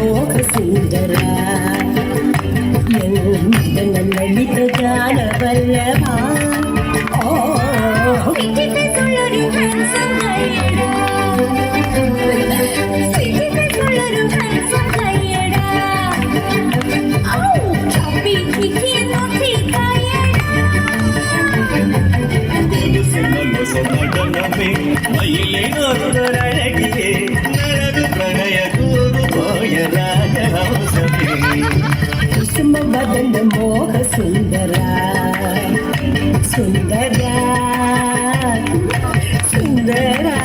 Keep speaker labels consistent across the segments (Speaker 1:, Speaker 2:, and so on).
Speaker 1: மோக சுந்தரா லலித ஜான வல்லவா
Speaker 2: மயிலை அழகியே நரது பிரணய கூறு போய ராஜஹம்சமே
Speaker 1: குசும வதன மோக சுந்தரா சுந்தரா சுந்தரா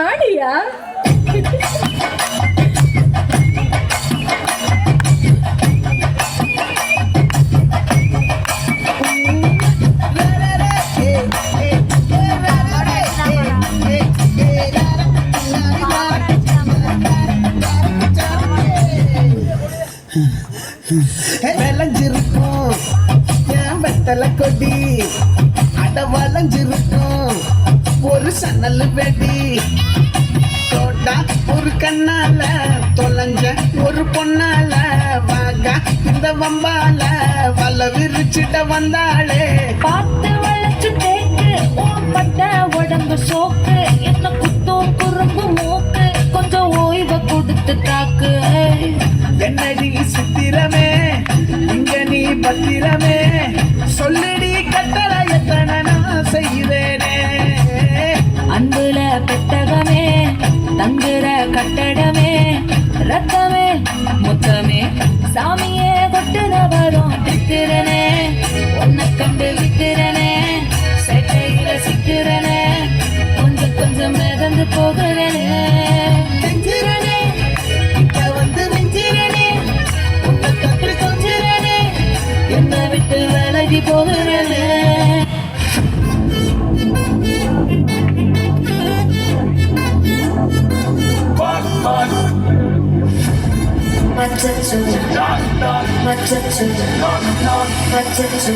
Speaker 1: ஆடியா
Speaker 3: விளைஞ்சிருக்கும் என் வெத்தலை கொடி அட வளைஞ்சிருக்கும் ஒரு சன்னல் வெடி தோட்டா ஒரு கண்ணால தொலைஞ்ச ஒரு பொண்ணால வாங்க இந்த வம்பால வல்ல விரிச்சிட்ட வந்தாளே
Speaker 4: பார்த்து வளைச்சு தேக்கு பட்ட உடம்பு சோக்கு என்ன குத்தும் குறும்பு மூக்கு கொஞ்சம் ஓய்வை கொடுத்து தாக்கு
Speaker 3: என்னடி சித்திரமே இங்க நீ பத்த சீக்கிரமே சொல்லிடி கட்டளை எத்தனை நான் செய்வேனே
Speaker 4: அன்புல பெட்டகமே தங்குற கட்டடமே ரத்தமே முத்தமே சாமியே கொட்டுனவரும் திக்கிறனே உன்னை கண்டு விக்கிறனே சேட்டையில சிக்கிறனே கொஞ்சம் கொஞ்சம் மிதந்து போகிறனே நெஞ்சிரனே கிட்ட வந்து நெஞ்சிரனே உன்னை கண்டு கொஞ்சிரனே என்னை விட்டு விலகி போகிறனே Machacho, machacho, machacho.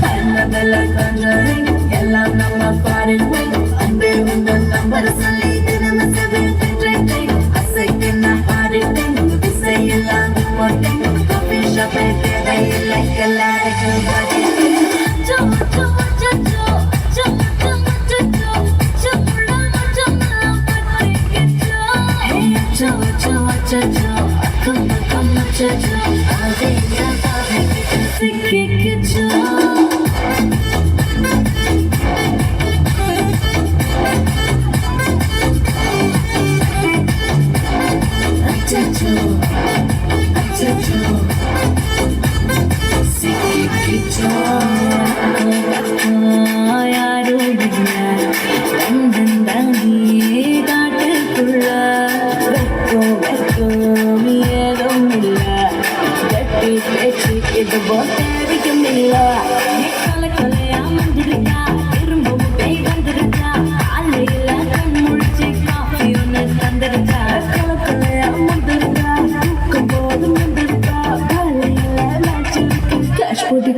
Speaker 4: Annabella conjuring, எல்லாம் நம்ம foreign way. அன்பே உங்கள் நம்பர் சொல்லி தினமும் செவிட்டையும் அசைக்கின பாடிட்டேன் இசையெல்லாம் போட்டேன் காஃபி ஷாப்பே தேவையில்லை எல்லாருக்கும் பாடிட்டேன் இது போட்டேரிக்குமில்ல நீ கொலை கொலையா வந்திருக்கா திரும்பவும் பேய் வந்திருக்கா காலையில கண் முழிச்சு காஃபி ஒன்று தந்திருக்கா கொலை கொலையா வந்திருக்கா தூக்கும் போது வந்திருக்கா காலையில மேட்ச் கேஷ் போட்டு